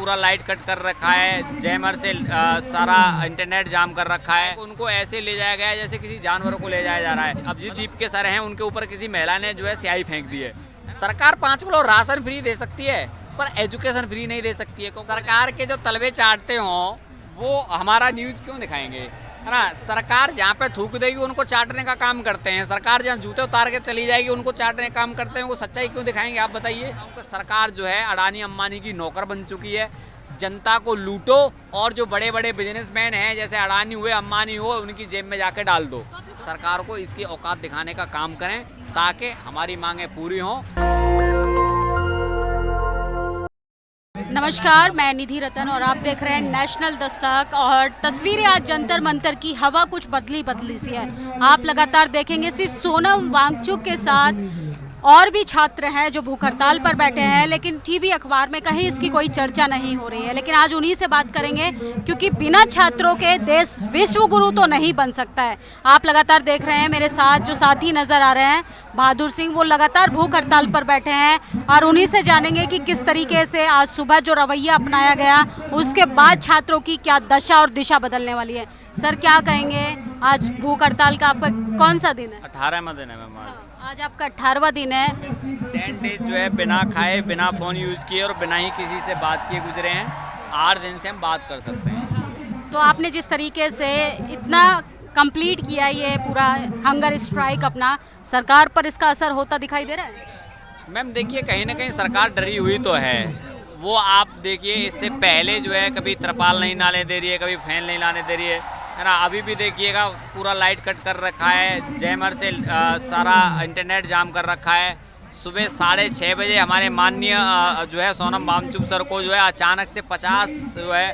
पूरा light cut कर रखा है, जैमर से सारा इंटरनेट जाम कर रखा है। उनको ऐसे ले जाया गया है जैसे किसी जानवरों को ले जाया जा रहा है। अभिजीत दीप के सर हैं, उनके ऊपर किसी महिला ने जो है स्याही फेंक दी है। सरकार 5 किलो राशन फ्री दे सकती है पर एजुकेशन फ्री नहीं दे सकती है। सरकार के जो तलवे चाटते हों वो हमारा न्यूज़ क्यों दिखाएंगे, है ना। सरकार जहाँ पे थूक देगी उनको चाटने का काम करते हैं, सरकार जहाँ जूते उतार के चली जाएगी उनको चाटने का काम करते हैं। वो सच्चाई क्यों दिखाएंगे आप बताइए। सरकार जो है अडानी अंबानी की नौकर बन चुकी है। जनता को लूटो और जो बड़े बड़े बिजनेसमैन हैं जैसे अडानी हुए, अंबानी हुए, उनकी जेब में जाके डाल दो। सरकार को इसकी औकात दिखाने का काम करें ताकि हमारी मांगें पूरी हों। नमस्कार, मैं निधि रतन और आप देख रहे हैं नेशनल दस्तक। और तस्वीरें आज जंतर मंतर की, हवा कुछ बदली बदली सी है। आप लगातार देखेंगे सिर्फ सोनम वांगचुक के साथ और भी छात्र हैं जो भूख हड़ताल पर बैठे हैं, लेकिन टीवी अखबार में कहीं इसकी कोई चर्चा नहीं हो रही है। लेकिन आज उन्हीं से बात करेंगे क्योंकि बिना छात्रों के देश विश्व गुरु तो नहीं बन सकता है। आप लगातार देख रहे हैं मेरे साथ जो साथी नज़र आ रहे हैं, बहादुर सिंह, वो लगातार भूख हड़ताल पर बैठे हैं और उन्हीं से जानेंगे कि किस तरीके से आज सुबह जो रवैया अपनाया गया उसके बाद छात्रों की क्या दशा और दिशा बदलने वाली है। सर, क्या कहेंगे, आज भूख हड़ताल का आपका कौन सा दिन है? 18वां दिन है मैम। आज आपका 18वां दिन है। 10 डेज जो है बिना खाए, बिना फ़ोन यूज़ किए और बिना ही किसी से बात किए गुजरे हैं। 8 दिन से हम बात कर सकते हैं। तो आपने जिस तरीके से इतना कंप्लीट किया ये पूरा हंगर स्ट्राइक अपना, सरकार पर इसका असर होता दिखाई दे रहा है? मैम देखिए, कहीं ना कहीं सरकार डरी हुई तो है। वो आप देखिए, इससे पहले जो है कभी त्रिपाल नहीं लाने दे रही है, कभी फैन नहीं लाने दे रही है ना। अभी भी देखिएगा पूरा लाइट कट कर रखा है, जैमर से सारा इंटरनेट जाम कर रखा है। सुबह 6:30 बजे हमारे माननीय जो है सोनम वांगचुक सर को जो है अचानक से 50 जो है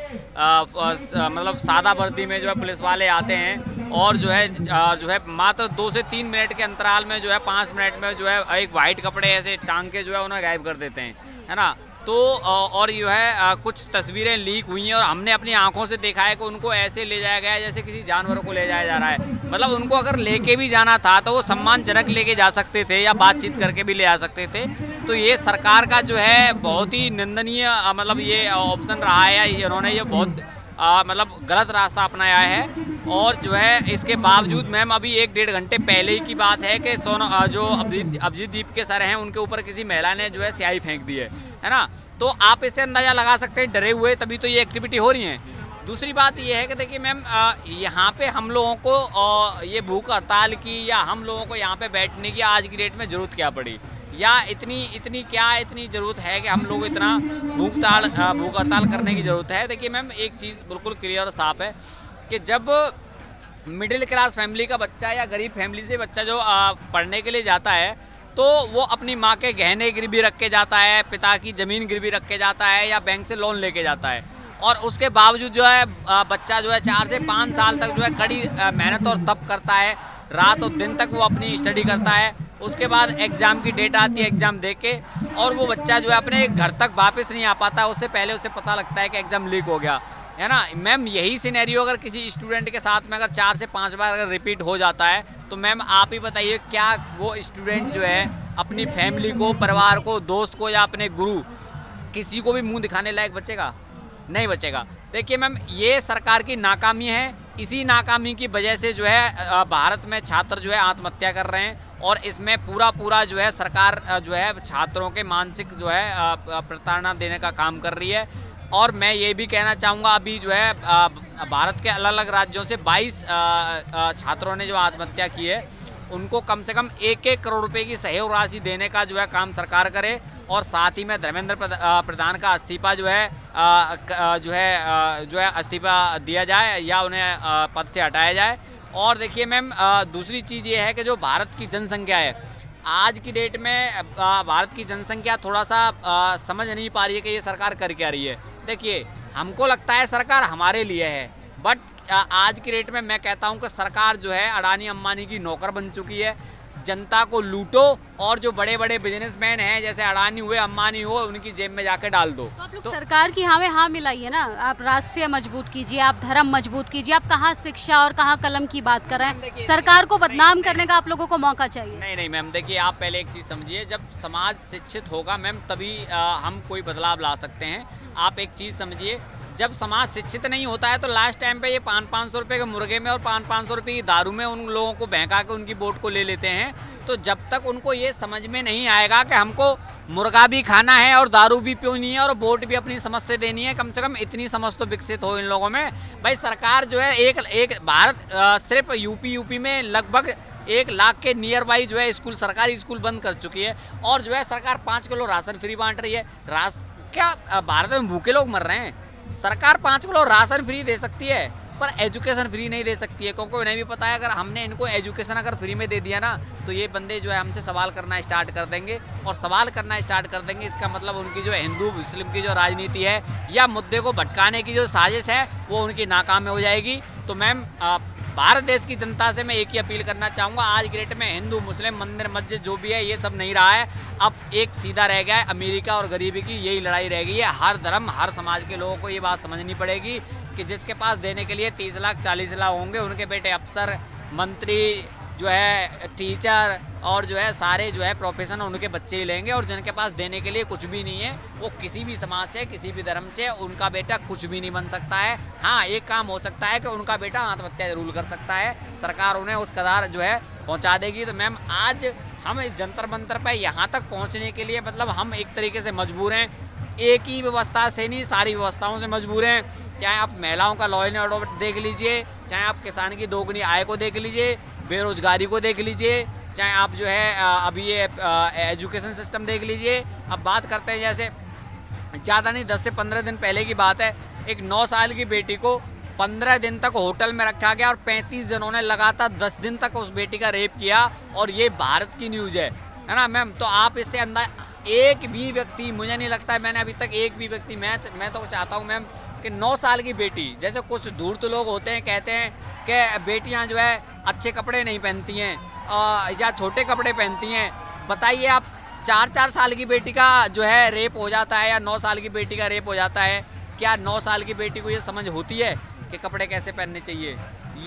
मतलब सादा वर्दी में जो है पुलिस वाले आते हैं और जो है मात्र 2 से 3 मिनट के अंतराल में जो है 5 मिनट में जो है एक वाइट कपड़े ऐसे टांग के जो है उन्हें गायब कर देते हैं, है ना। तो और जो है कुछ तस्वीरें लीक हुई हैं और हमने अपनी आंखों से देखा है कि उनको ऐसे ले जाया गया है जैसे किसी जानवरों को ले जाया जा रहा है। मतलब उनको अगर लेके भी जाना था तो वो सम्मानजनक लेके जा सकते थे या बातचीत करके भी ले आ सकते थे। तो ये सरकार का जो है बहुत ही निंदनीय मतलब ये ऑप्शन रहा है। इन्होंने ये बहुत मतलब गलत रास्ता अपनाया है। और जो है इसके बावजूद मैम अभी 1-1.5 घंटे पहले ही की बात है कि जो अभिजीत दीप के सर हैं उनके ऊपर किसी महिला ने जो है स्याही फेंक दी है ना। तो आप इससे अंदाज़ा लगा सकते हैं डरे हुए तभी तो ये एक्टिविटी हो रही है। दूसरी बात ये है कि देखिए मैम, यहाँ पे हम लोगों को ये भूख हड़ताल की या हम लोगों को यहाँ पे बैठने की आज की डेट में ज़रूरत क्या पड़ी, या इतनी ज़रूरत है कि हम लोग इतना भूख हड़ताल करने की ज़रूरत है। देखिए मैम, एक चीज़ बिल्कुल क्लियर और साफ है कि जब मिडिल क्लास फैमिली का बच्चा या गरीब फैमिली से बच्चा जो पढ़ने के लिए जाता है तो वो अपनी माँ के गहने गिरवी रख के जाता है, पिता की ज़मीन गिरवी रख के जाता है या बैंक से लोन लेके जाता है। और उसके बावजूद जो है बच्चा जो है 4 से 5 साल तक जो है कड़ी मेहनत और तप करता है, रात और दिन तक वो अपनी स्टडी करता है। उसके बाद एग्ज़ाम की डेट आती है, एग्ज़ाम दे के और वो बच्चा जो है अपने घर तक वापस नहीं आ पाता। उससे पहले उसे पता लगता है कि एग्ज़ाम लीक हो गया, है ना। मैम यही सिनेरियो अगर किसी स्टूडेंट के साथ में अगर 4 से 5 बार अगर रिपीट हो जाता है तो मैम आप ही बताइए, क्या वो स्टूडेंट जो है अपनी फैमिली को, परिवार को, दोस्त को या अपने गुरु किसी को भी मुंह दिखाने लायक बचेगा? नहीं बचेगा। देखिए मैम, ये सरकार की नाकामी है। इसी नाकामी की वजह से जो है भारत में छात्र जो है आत्महत्या कर रहे हैं और इसमें पूरा जो है सरकार जो है छात्रों के मानसिक जो है प्रताड़ना देने का काम कर रही है। और मैं ये भी कहना चाहूँगा, अभी जो है भारत के अलग अलग राज्यों से 22 छात्रों ने जो आत्महत्या की है उनको कम से कम 1-1 करोड़ रुपए की सहयोग राशि देने का जो है काम सरकार करे। और साथ ही में धर्मेंद्र प्रधान का इस्तीफा जो है इस्तीफा दिया जाए या उन्हें पद से हटाया जाए। और देखिए मैम, दूसरी चीज़ ये है कि जो भारत की जनसंख्या है आज की डेट में, भारत की जनसंख्या थोड़ा सा समझ नहीं पा रही है कि ये सरकार कर क्या रही है। देखिए, हमको लगता है सरकार हमारे लिए है, बट आज की डेट में मैं कहता हूं कि सरकार जो है अडानी अंबानी की नौकर बन चुकी है। जनता को लूटो और जो बड़े बड़े बिजनेसमैन हैं जैसे अडानी हुए, अंबानी हुए, उनकी जेब में जाके डाल दो। तो आप लोग तो सरकार की हाँ में हाँ मिलाइए ना। आप राष्ट्रीय मजबूत कीजिए, आप धर्म मजबूत कीजिए। आप कहाँ शिक्षा और कहाँ कलम की बात कर रहे हैं? सरकार को बदनाम करने का आप लोगों को मौका चाहिए। नहीं नहीं मैम, देखिए आप पहले एक चीज़ समझिए, जब समाज शिक्षित होगा मैम तभी हम कोई बदलाव ला सकते हैं। आप एक चीज़ समझिए, जब समाज शिक्षित नहीं होता है तो लास्ट टाइम पे ये 500-500 रुपये के मुर्गे में और 500-500 रुपये की दारू में उन लोगों को बहका के उनकी वोट को ले लेते हैं। तो जब तक उनको ये समझ में नहीं आएगा कि हमको मुर्गा भी खाना है और दारू भी पीनी है और वोट भी अपनी समझ से देनी है, कम से कम इतनी समझ तो विकसित हो इन लोगों में। भाई सरकार जो है एक भारत सिर्फ यूपी में लगभग 1 लाख के नियर बाई जो है स्कूल, सरकारी स्कूल बंद कर चुकी है। और जो है सरकार 5 किलो राशन फ्री बांट रही है। क्या भारत में भूखे लोग मर रहे हैं? सरकार 5 किलो राशन फ्री दे सकती है पर एजुकेशन फ्री नहीं दे सकती है, क्योंकि उन्हें भी पता है अगर हमने इनको एजुकेशन अगर फ्री में दे दिया ना तो ये बंदे जो है हमसे सवाल करना स्टार्ट कर देंगे। और सवाल करना स्टार्ट कर देंगे इसका मतलब उनकी जो हिंदू मुस्लिम की जो राजनीति है या मुद्दे को भटकाने की जो साजिश है वो उनकी नाकाम हो जाएगी। तो मैम भारत देश की जनता से मैं एक ही अपील करना चाहूँगा, आज की डेट में हिंदू मुस्लिम मंदिर मस्जिद जो भी है ये सब नहीं रहा है। अब एक सीधा रह गया है अमेरिका और गरीबी की, यही लड़ाई रह गई है। हर धर्म हर समाज के लोगों को ये बात समझनी पड़ेगी कि जिसके पास देने के लिए 30 लाख 40 लाख होंगे उनके बेटे अफसर, मंत्री, जो है टीचर और जो है सारे जो है प्रोफेशन उनके बच्चे ही लेंगे। और जिनके पास देने के लिए कुछ भी नहीं है वो किसी भी समाज से, किसी भी धर्म से, उनका बेटा कुछ भी नहीं बन सकता है। हाँ, एक काम हो सकता है कि उनका बेटा आत्महत्या जरूर कर सकता है, सरकार उन्हें उस कगार जो है पहुंचा देगी। तो मैम आज हम इस जंतर मंतर पर यहाँ तक पहुँचने के लिए मतलब हम एक तरीके से मजबूर हैं। एक ही व्यवस्था से नहीं, सारी व्यवस्थाओं से मजबूर हैं। चाहे आप महिलाओं का लॉ एंड ऑर्डर देख लीजिए, चाहे आप किसान की दोगुनी आय को देख लीजिए, बेरोजगारी को देख लीजिए, चाहे आप जो है अभी ये एजुकेशन सिस्टम देख लीजिए। अब बात करते हैं जैसे ज़्यादा नहीं 10 से 15 दिन पहले की बात है, एक 9 साल की बेटी को 15 दिन तक होटल में रखा गया और 35 जनों ने लगातार 10 दिन तक उस बेटी का रेप किया। और ये भारत की न्यूज़ है ना मैम? तो आप इससे अंदाज, एक भी व्यक्ति, मुझे नहीं लगता है मैंने अभी तक एक भी व्यक्ति, मैं तो चाहता हूँ मैम कि 9 साल की बेटी, जैसे कुछ धूर्त लोग होते हैं कहते हैं कि बेटियाँ जो है अच्छे कपड़े नहीं पहनती हैं या छोटे कपड़े पहनती हैं। बताइए आप 4-4 साल की बेटी का जो है रेप हो जाता है या 9 साल की बेटी का रेप हो जाता है, क्या 9 साल की बेटी को ये समझ होती है कि कपड़े कैसे पहनने चाहिए?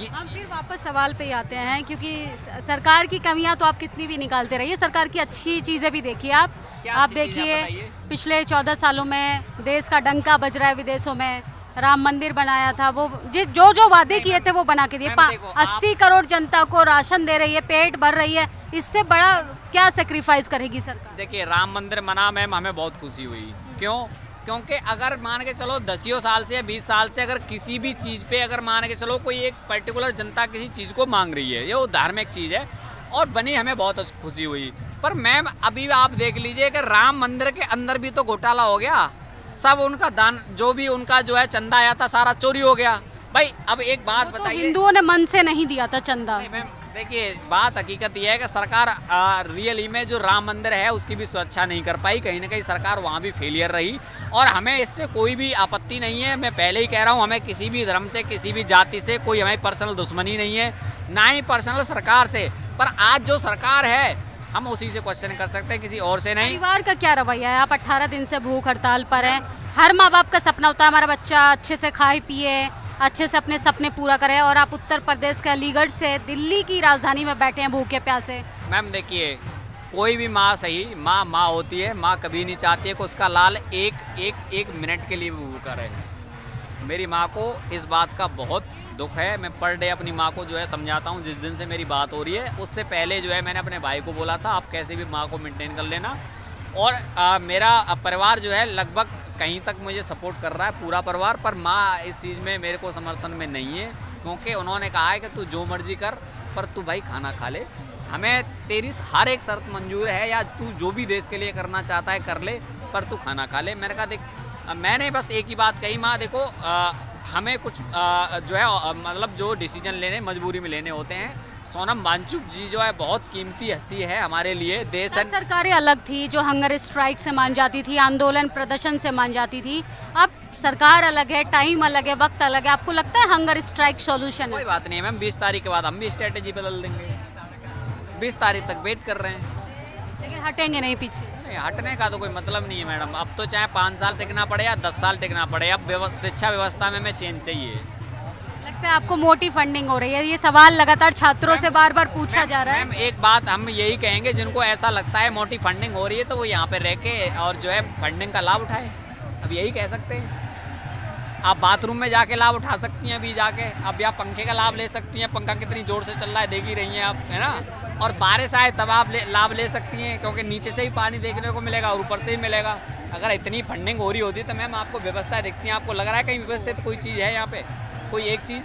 हम फिर वापस सवाल पे ही आते हैं, क्योंकि सरकार की कमियां तो आप कितनी भी निकालते रहिए, सरकार की अच्छी चीज़ें भी देखिए। आप देखिए पिछले 14 सालों में देश का डंका बज रहा है विदेशों में। राम मंदिर बनाया था, वो जो वादे किए थे वो बना के दिए। 80 करोड़ जनता को राशन दे रही है, पेट भर रही है, इससे बड़ा क्या सेक्रीफाइस करेगी सरकार? देखिए राम मंदिर बना मैम, हमें बहुत खुशी हुई। क्यों? क्योंकि अगर मान के चलो 10 साल से या 20 साल से अगर किसी भी चीज़ पे अगर मान के चलो कोई एक पर्टिकुलर जनता किसी चीज़ को मांग रही है, ये वो धार्मिक चीज़ है और बनी, हमें बहुत खुशी हुई। पर मैम अभी आप देख लीजिए कि राम मंदिर के अंदर भी तो घोटाला हो गया। सब उनका दान, जो भी उनका जो है चंदा आया था सारा चोरी हो गया। भाई अब एक बात बताइए, हिंदुओं ने मन से नहीं दिया था चंदा। मैम देखिए बात हकीकत यह है कि सरकार रियली में जो राम मंदिर है उसकी भी सुरक्षा नहीं कर पाई, कहीं ना कहीं सरकार वहाँ भी फेलियर रही। और हमें इससे कोई भी आपत्ति नहीं है, मैं पहले ही कह रहा हूँ, हमें किसी भी धर्म से, किसी भी जाति से कोई हमें पर्सनल दुश्मनी नहीं है, ना ही पर्सनल सरकार से। पर आज जो सरकार है हम उसी से क्वेश्चन कर सकते हैं, किसी और से नहीं। परिवार का क्या रवैया है? आप 18 दिन से भूख हड़ताल पर हैं। हर माँ बाप का सपना होता है हमारा बच्चा अच्छे से खाए पिए, अच्छे से अपने सपने पूरा करे, और आप उत्तर प्रदेश के अलीगढ़ से दिल्ली की राजधानी में बैठे हैं भूखे प्यासे। मैम देखिए कोई भी माँ सही, माँ माँ होती है। माँ कभी नहीं चाहती है कि उसका लाल एक मिनट के लिए भी भूखा रहे। मेरी माँ को इस बात का बहुत दुख है। मैं पर डे अपनी माँ को जो है समझाता हूँ। जिस दिन से मेरी बात हो रही है उससे पहले जो है मैंने अपने भाई को बोला था आप कैसे भी माँ को मेंटेन कर लेना। और मेरा परिवार जो है लगभग कहीं तक मुझे सपोर्ट कर रहा है, पूरा परिवार। पर माँ इस चीज़ में मेरे को समर्थन में नहीं है, क्योंकि उन्होंने कहा है कि तू जो मर्जी कर पर तू भाई खाना खा ले, हमें तेरी हर एक शर्त मंजूर है, या तू जो भी देश के लिए करना चाहता है कर ले पर तू खाना खा ले। मैंने कहा देख, मैंने बस एक ही बात कही, माँ देखो हमें कुछ जो है मतलब जो डिसीजन लेने मजबूरी में लेने होते हैं। सोनम वांगचुक जी जो है बहुत कीमती हस्ती है हमारे लिए। देश सरकारें अलग थी जो हंगर स्ट्राइक से मान जाती थी, आंदोलन प्रदर्शन से मान जाती थी। अब सरकार अलग है, टाइम अलग है, वक्त अलग है। आपको लगता है हंगर स्ट्राइक सॉल्यूशन है? कोई बात नहीं है मैम, 20 तारीख के बाद हम भी स्ट्रेटेजी बदल देंगे। 20 तारीख तक वेट कर रहे हैं। लेकिन हटेंगे नहीं पीछे। नहीं, हटने का तो कोई मतलब नहीं है मैडम। अब तो चाहे 5 साल टिकना पड़े या 10 साल टिकना पड़े, अब शिक्षा व्यवस्था में हमें चेंज चाहिए। लगता है आपको मोटी फंडिंग हो रही है, ये सवाल लगातार छात्रों से बार बार पूछा जा रहा है। मैम एक बात हम यही कहेंगे, जिनको ऐसा लगता है मोटी फंडिंग हो रही है तो वो यहाँ पे रह के और जो है फंडिंग का लाभ उठाए। अब यही कह सकते हैं। आप बाथरूम में जाके लाभ उठा सकती हैं अभी जाके, अब या पंखे का लाभ ले सकती हैं, पंखा कितनी जोर से चल रहा है देख ही रही हैं आप, है ना। और बारिश आए तब आप लाभ ले सकती हैं, क्योंकि नीचे से ही पानी देखने को मिलेगा और ऊपर से ही मिलेगा। अगर इतनी फंडिंग हो रही होती तो मैम आपको व्यवस्था दिखती है, आपको लग रहा है कहीं व्यवस्थित कोई चीज़ है यहाँ पे, कोई एक चीज़?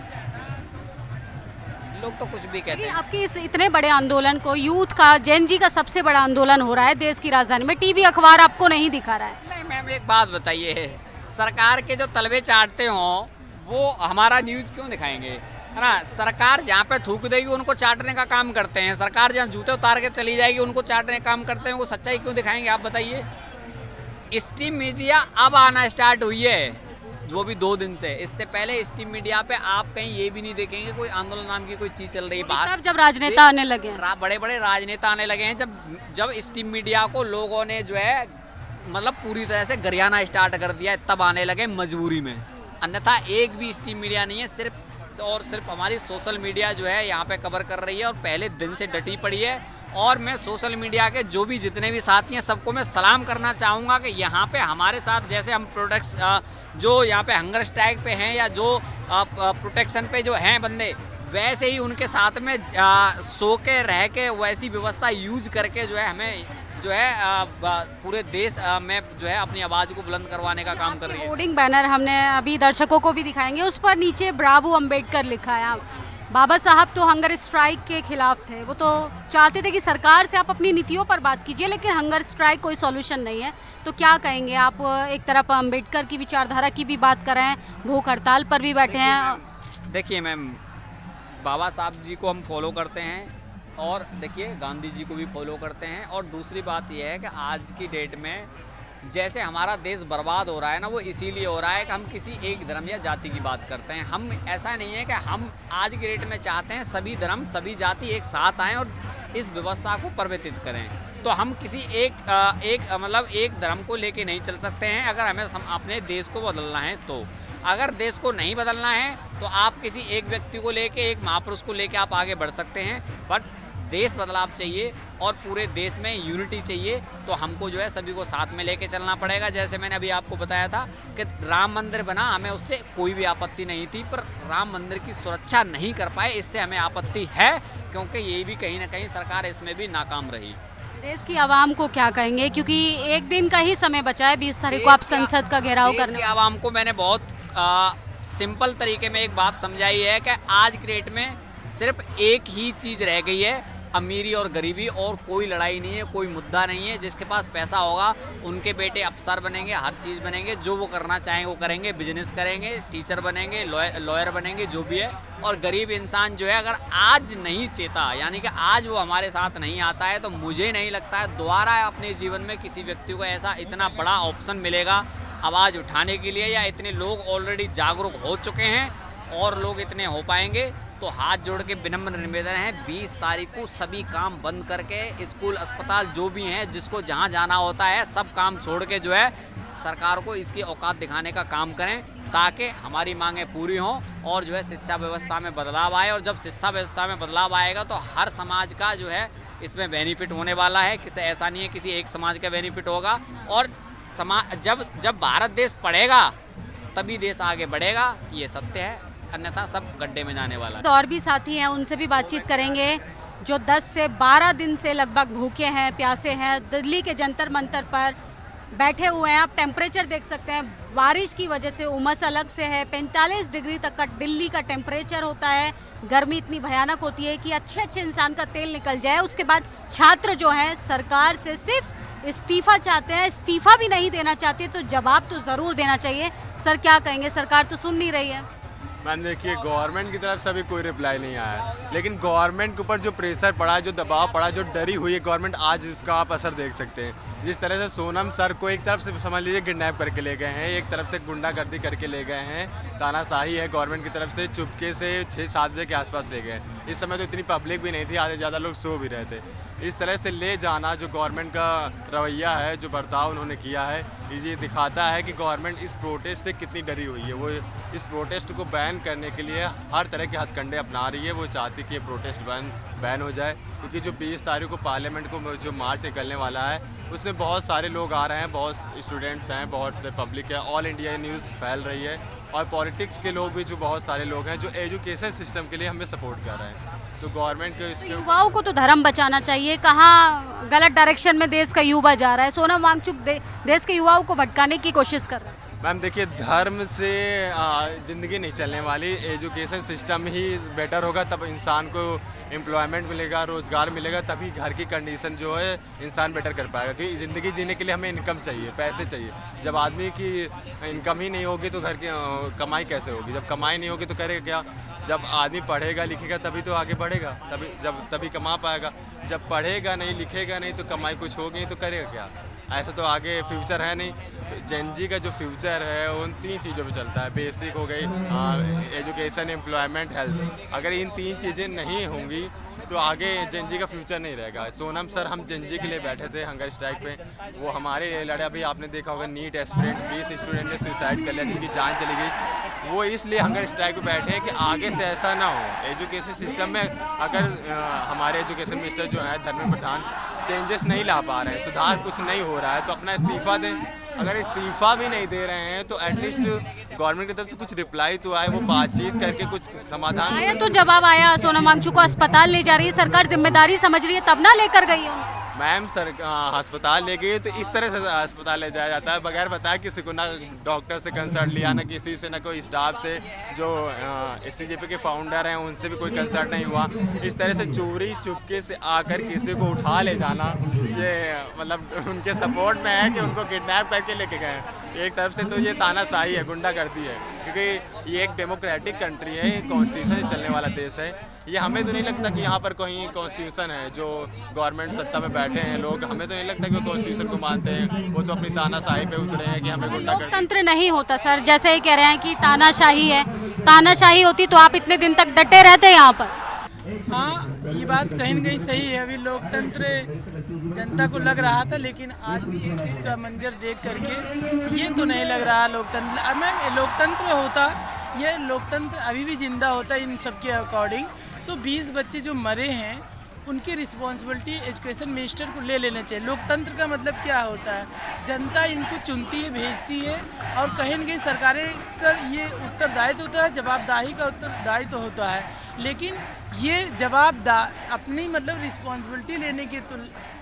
लोग तो कुछ भी कहते हैं। आपके इस इतने बड़े आंदोलन को, यूथ का, जेन जी का सबसे बड़ा आंदोलन हो रहा है देश की राजधानी में, टीवी अखबार आपको नहीं दिखा रहा है। नहीं मैम एक बात बताइए, सरकार के जो तलवे चाटते हों वो हमारा न्यूज़ क्यों दिखाएंगे, है ना। सरकार जहाँ पे थूक देगी उनको चाटने का काम करते हैं, सरकार जहाँ जूते उतार के चली जाएगी उनको चाटने का काम करते हैं, वो सच्चाई क्यों दिखाएंगे आप बताइए। स्ट्रीम मीडिया अब आना स्टार्ट हुई है, वो भी 2 दिन से। इससे पहले स्ट्रीम मीडिया पे आप कहीं ये भी नहीं देखेंगे कोई आंदोलन नाम की कोई चीज़ चल रही है बाहर। जब राजनेता आने लगे हैं, बड़े बड़े राजनेता आने लगे हैं, जब स्ट्रीम मीडिया को लोगों ने जो है मतलब पूरी तरह से गरियाना स्टार्ट कर दिया है, तब आने लगे मजबूरी में। अन्यथा एक भी स्ट्रीम मीडिया नहीं है, सिर्फ और सिर्फ हमारी सोशल मीडिया जो है यहाँ पे कवर कर रही है और पहले दिन से डटी पड़ी है। और मैं सोशल मीडिया के जो भी जितने भी साथी हैं सबको मैं सलाम करना चाहूँगा कि यहाँ पे हमारे साथ जैसे हम प्रोडक्ट्स जो यहाँ पे हंगर स्ट्राइक पे हैं या जो प्रोटेक्शन पे जो हैं बंदे, वैसे ही उनके साथ में सो के रह के वैसी व्यवस्था यूज करके जो है हमें जो है पूरे देश में जो है अपनी आवाज़ को बुलंद करवाने का काम कर रही है। होर्डिंग बैनर हमने अभी दर्शकों को भी दिखाएंगे, उस पर नीचे ब्रावो अम्बेडकर लिखा है। बाबा साहब तो हंगर स्ट्राइक के खिलाफ थे, वो तो चाहते थे कि सरकार से आप अपनी नीतियों पर बात कीजिए, लेकिन हंगर स्ट्राइक कोई सॉल्यूशन नहीं है। तो क्या कहेंगे आप? एक तरफ अम्बेडकर की विचारधारा की भी बात कर रहे हैं, भूख हड़ताल पर भी बैठे हैं। देखिए मैम, बाबा साहब जी को हम फॉलो करते हैं और देखिए गांधी जी को भी फॉलो करते हैं। और दूसरी बात यह है कि आज की डेट में जैसे हमारा देश बर्बाद हो रहा है ना, वो इसीलिए हो रहा है कि हम किसी एक धर्म या जाति की बात करते हैं। हम ऐसा नहीं है कि हम आज की डेट में चाहते हैं सभी धर्म सभी जाति एक साथ आएँ और इस व्यवस्था को परिवर्तित करें। तो हम किसी एक धर्म को लेके नहीं चल सकते हैं। अगर हमें अपने देश को बदलना है तो, अगर देश को नहीं बदलना है तो आप किसी एक व्यक्ति को लेके, एक महापुरुष को लेके आप आगे बढ़ सकते हैं, बट देश बदलाव चाहिए और पूरे देश में यूनिटी चाहिए। तो हमको जो है सभी को साथ में लेके चलना पड़ेगा। जैसे मैंने अभी आपको बताया था कि राम मंदिर बना, हमें उससे कोई भी आपत्ति नहीं थी, पर राम मंदिर की सुरक्षा नहीं कर पाए, इससे हमें आपत्ति है, क्योंकि ये भी कहीं ना कहीं सरकार इसमें भी नाकाम रही। देश की आवाम को क्या कहेंगे, क्योंकि एक दिन का ही समय बचा है, 20 तारीख को आप संसद का घेराव करने। आवाम को मैंने बहुत सिंपल तरीके में एक बात समझाई है कि आज की डेट में सिर्फ एक ही चीज़ रह गई है, अमीरी और गरीबी, और कोई लड़ाई नहीं है, कोई मुद्दा नहीं है। जिसके पास पैसा होगा उनके बेटे अफसर बनेंगे, हर चीज़ बनेंगे, जो वो करना चाहेंगे वो करेंगे, बिजनेस करेंगे, टीचर बनेंगे, लॉयर बनेंगे, जो भी है। और गरीब इंसान जो है अगर आज नहीं चेता, यानी कि आज वो हमारे साथ नहीं आता है, तो मुझे नहीं लगता है दोबारा अपने जीवन में किसी व्यक्ति को ऐसा इतना बड़ा ऑप्शन मिलेगा आवाज़ उठाने के लिए, या इतने लोग ऑलरेडी जागरूक हो चुके हैं और लोग इतने हो पाएंगे। तो हाथ जोड़ के विनम्र निवेदन है, 20 तारीख को सभी काम बंद करके, स्कूल अस्पताल जो भी हैं, जिसको जहां जाना होता है, सब काम छोड़ के जो है सरकार को इसकी औकात दिखाने का काम करें, ताकि हमारी मांगें पूरी हों और जो है शिक्षा व्यवस्था में बदलाव आए। और जब शिक्षा व्यवस्था में बदलाव आएगा तो हर समाज का जो है इसमें बेनिफिट होने वाला है। किसी ऐसा नहीं है किसी एक समाज का बेनिफिट होगा। और जब भारत देश पढ़ेगा तभी देश आगे बढ़ेगा, ये सत्य है, अन्यथा सब गड्ढे में जाने वाला है। तो और भी साथी हैं, उनसे भी बातचीत करेंगे जो 10 से 12 दिन से लगभग भूखे हैं, प्यासे हैं, दिल्ली के जंतर मंतर पर बैठे हुए हैं। आप टेम्परेचर देख सकते हैं, बारिश की वजह से उमस अलग से है, 45 डिग्री तक का दिल्ली का टेम्परेचर होता है। गर्मी इतनी भयानक होती है कि अच्छे इंसान का तेल निकल जाए। उसके बाद छात्र जो हैं सरकार से सिर्फ इस्तीफा चाहते हैं, इस्तीफा भी नहीं देना चाहते, तो जवाब तो ज़रूर देना चाहिए। सर क्या कहेंगे, सरकार तो सुन नहीं रही है। मैम देखिए, गवर्नमेंट की तरफ से अभी कोई रिप्लाई नहीं आया है, लेकिन गवर्नमेंट के ऊपर जो प्रेशर पड़ा है, जो दबाव पड़ा है, जो डरी हुई है गवर्नमेंट, आज उसका आप असर देख सकते हैं। जिस तरह से सोनम सर को एक तरफ से समझ लीजिए किडनैप करके ले गए हैं, एक तरफ से गुंडागर्दी करके ले गए हैं, तानाशाही है गवर्नमेंट की तरफ से, चुपके से 6-7 बजे के आसपास ले गए। इस समय तो इतनी पब्लिक भी नहीं थी, आधे ज़्यादा लोग सो भी रहे थे। इस तरह से ले जाना जो गवर्नमेंट का रवैया है, जो बर्ताव उन्होंने किया है, ये दिखाता है कि गवर्नमेंट इस प्रोटेस्ट से कितनी डरी हुई है। वो इस प्रोटेस्ट को बैन करने के लिए हर तरह के हथकंडे अपना रही है। वो चाहती कि ये प्रोटेस्ट बैन हो जाए, क्योंकि जो 20 तारीख को पार्लियामेंट को जो मार्च निकलने वाला है, उसमें बहुत सारे लोग आ रहे हैं, बहुत स्टूडेंट्स हैं, बहुत से पब्लिक है, ऑल इंडिया न्यूज़ फैल रही है, और पॉलिटिक्स के लोग भी जो बहुत सारे लोग हैं जो एजुकेशन सिस्टम के लिए हमें सपोर्ट कर रहे हैं। तो गवर्नमेंट को इसके युवाओं को तो धर्म बचाना चाहिए, कहाँ गलत डायरेक्शन में देश का युवा जा रहा है। सोनम वांगचुक देश के युवाओं को भटकाने की कोशिश कर रहा है। मैम देखिए, धर्म से ज़िंदगी नहीं चलने वाली, एजुकेशन सिस्टम ही बेटर होगा, तब इंसान को एम्प्लॉयमेंट मिलेगा, रोज़गार मिलेगा, तभी घर की कंडीशन जो है इंसान बेटर कर पाएगा। क्योंकि ज़िंदगी जीने के लिए हमें इनकम चाहिए, पैसे चाहिए। जब आदमी की इनकम ही नहीं होगी तो घर की कमाई कैसे होगी? जब कमाई नहीं होगी तो करेगा क्या? जब आदमी पढ़ेगा लिखेगा तभी तो आगे बढ़ेगा, तभी कमा पाएगा। जब पढ़ेगा नहीं लिखेगा नहीं तो कमाई कुछ होगी नहीं तो करेगा क्या? ऐसा तो आगे फ्यूचर है नहीं। जेनजी का जो फ्यूचर है उन 3 चीज़ों पे चलता है। बेसिक हो गई, एजुकेशन, एम्प्लॉयमेंट, हेल्थ। अगर इन 3 चीज़ें नहीं होंगी तो आगे जेनजी का फ्यूचर नहीं रहेगा। सोनम सर, हम जेनजी के लिए बैठे थे हंगर स्ट्राइक पे, वो हमारे लिए लड़े। अभी आपने देखा होगा नीट एस्पिरेंट 20 स्टूडेंट ने सुसाइड कर लिया, जिनकी जान चली गई। वो इसलिए हंगर स्ट्राइक पे बैठे हैं कि आगे से ऐसा ना हो। एजुकेशन सिस्टम में अगर हमारे एजुकेशन मिनिस्टर जो है धर्मेंद्र प्रधान चेंजेस नहीं ला पा रहे हैं, सुधार कुछ नहीं हो रहा है, तो अपना इस्तीफ़ा दें। अगर इस्तीफ़ा भी नहीं दे रहे हैं तो एटलीस्ट गवर्नमेंट की तरफ से कुछ रिप्लाई तो आए, वो बातचीत करके कुछ समाधान आया तो जवाब आया। सोनम वांगचुक को अस्पताल ले जा रही है सरकार, जिम्मेदारी समझ रही है, तब ना लेकर गई है। मैम सर अस्पताल ले गई तो इस तरह से अस्पताल ले जाया जाता है, बगैर बताए किसी को, ना डॉक्टर से कंसल्ट लिया, ना किसी से, ना कोई स्टाफ से। जो SCJP के फाउंडर हैं उनसे भी कोई कंसल्ट नहीं हुआ। इस तरह से चोरी चुपके से आकर किसी को उठा ले जाना, ये मतलब उनके सपोर्ट में है कि उनको किडनैप करके लेके गए। एक तरफ से तो ये तानाशाही है, गुंडागर्दी है, क्योंकि ये एक डेमोक्रेटिक कंट्री है, कॉन्स्टिट्यूशन से चलने वाला देश है। ये हमें तो नहीं लगता कि यहाँ पर कहीं कॉन्स्टिट्यूशन है। जो गवर्नमेंट सत्ता में बैठे हैं लोग, हमें तो नहीं लगता कि वो कॉन्स्टिट्यूशन को मानते हैं। वो तो अपनी तानाशाही पे उतरे हैं कि हमें गुंडा कर। लोकतंत्र नहीं होता सर, जैसे ही कह रहे हैं कि तानाशाही है। तानाशाही होती तो आप इतने दिन तक डटे रहते यहाँ पर। हाँ, ये बात कहीं न कहीं सही है। अभी लोकतंत्र जनता को लग रहा था, लेकिन आज इसका मंजर देख करके ये तो नहीं लग रहा लोकतंत्र। मैम लोकतंत्र होता, ये लोकतंत्र अभी भी जिंदा होता इन सब के अकॉर्डिंग। तो 20 बच्चे जो मरे हैं उनकी रिस्पॉन्सिबिलिटी एजुकेशन मिनिस्टर को ले लेना चाहिए। लोकतंत्र का मतलब क्या होता है? जनता इनको चुनती है, भेजती है, और कहीं न कहीं सरकारें का ये उत्तरदायित्व होता है, जवाबदाही का उत्तरदायित्व होता है। लेकिन ये अपनी मतलब रिस्पॉन्सिबिलिटी लेने के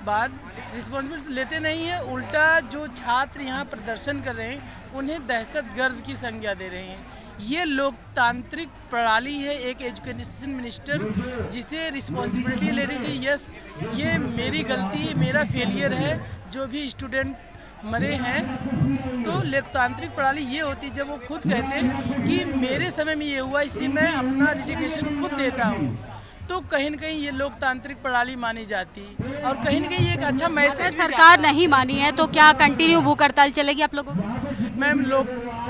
बाद रिस्पॉन्सिबिलिटी लेते नहीं है, उल्टा जो छात्र यहाँ प्रदर्शन कर रहे हैं उन्हें दहशतगर्द की संज्ञा दे रहे हैं। ये लोकतांत्रिक प्रणाली है, एक एजुकेशन मिनिस्टर जिसे रिस्पॉन्सिबिलिटी लेनी चाहिए। यस, ये मेरी गलती है, मेरा फेलियर है, जो भी स्टूडेंट मरे हैं। तो लोकतांत्रिक प्रणाली ये होती जब वो खुद कहते हैं कि मेरे समय में ये हुआ, इसलिए मैं अपना रिजिग्नेशन खुद देता हूँ। तो कहीं न कहीं ये लोकतांत्रिक प्रणाली मानी जाती, और कहीं न कहीं ये एक अच्छा मैसेज। सरकार नहीं मानी है तो क्या कंटिन्यू भूख हड़ताल चलेगी आप लोगों की? मैम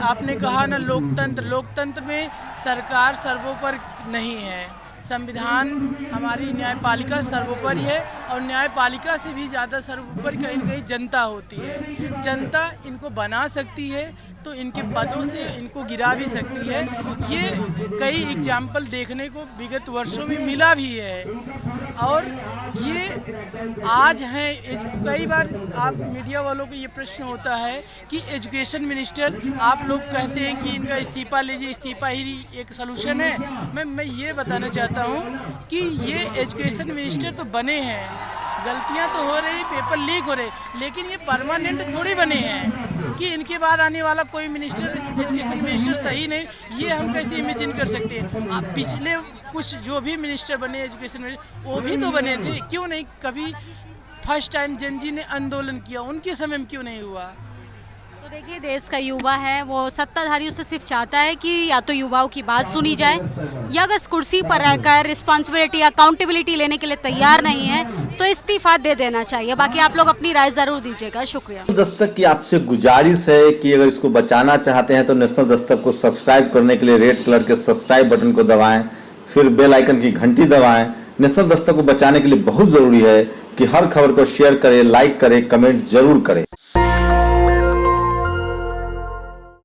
आपने कहा ना, लोकतंत्र में सरकार सर्वोपरि नहीं है। संविधान, हमारी न्यायपालिका सर्वोपरि है, और न्यायपालिका से भी ज़्यादा सर्वोपरि कहीं न कहीं जनता होती है। जनता इनको बना सकती है तो इनके पदों से इनको गिरा भी सकती है। ये कई एग्जाम्पल देखने को विगत वर्षों में मिला भी है, और ये आज हैं। कई बार आप मीडिया वालों को ये प्रश्न होता है कि एजुकेशन मिनिस्टर, आप लोग कहते हैं कि इनका इस्तीफ़ा लीजिए, इस्तीफ़ा ही एक सलूशन है। मैं ये बताना चाहता हूँ कि ये एजुकेशन मिनिस्टर तो बने हैं, गलतियाँ तो हो रही, पेपर लीक हो रहे, लेकिन ये परमानेंट थोड़ी बने हैं कि इनके बाद आने वाला कोई मिनिस्टर, एजुकेशन मिनिस्टर सही नहीं। ये हम कैसे इमेजिन कर सकते हैं? आप पिछले कुछ जो भी मिनिस्टर बने एजुकेशन मिनिस्टर, वो भी तो बने थे, क्यों नहीं? कभी फर्स्ट टाइम जेनजी ने आंदोलन किया, उनके समय में क्यों नहीं हुआ? तो देखिए देश का युवा है वो सत्ताधारियों से सिर्फ चाहता है कि या तो युवाओं की बात सुनी जाए या अगर कुर्सी पर रहकर रिस्पॉन्सिबिलिटी अकाउंटेबिलिटी लेने के लिए तैयार नहीं है तो इस्तीफा दे देना चाहिए। बाकी आप लोग अपनी राय जरूर दीजिएगा। शुक्रिया। दस्तक की आपसे गुजारिश है कि अगर इसको बचाना चाहते हैं तो नेशनल दस्तक को सब्सक्राइब करने के लिए रेड कलर के सब्सक्राइब बटन को दबाएं, फिर बेल आइकन की घंटी दबाएं। नेशनल दस्तक को बचाने के लिए बहुत जरूरी है कि हर खबर को शेयर करें, लाइक करें, कमेंट जरूर करें।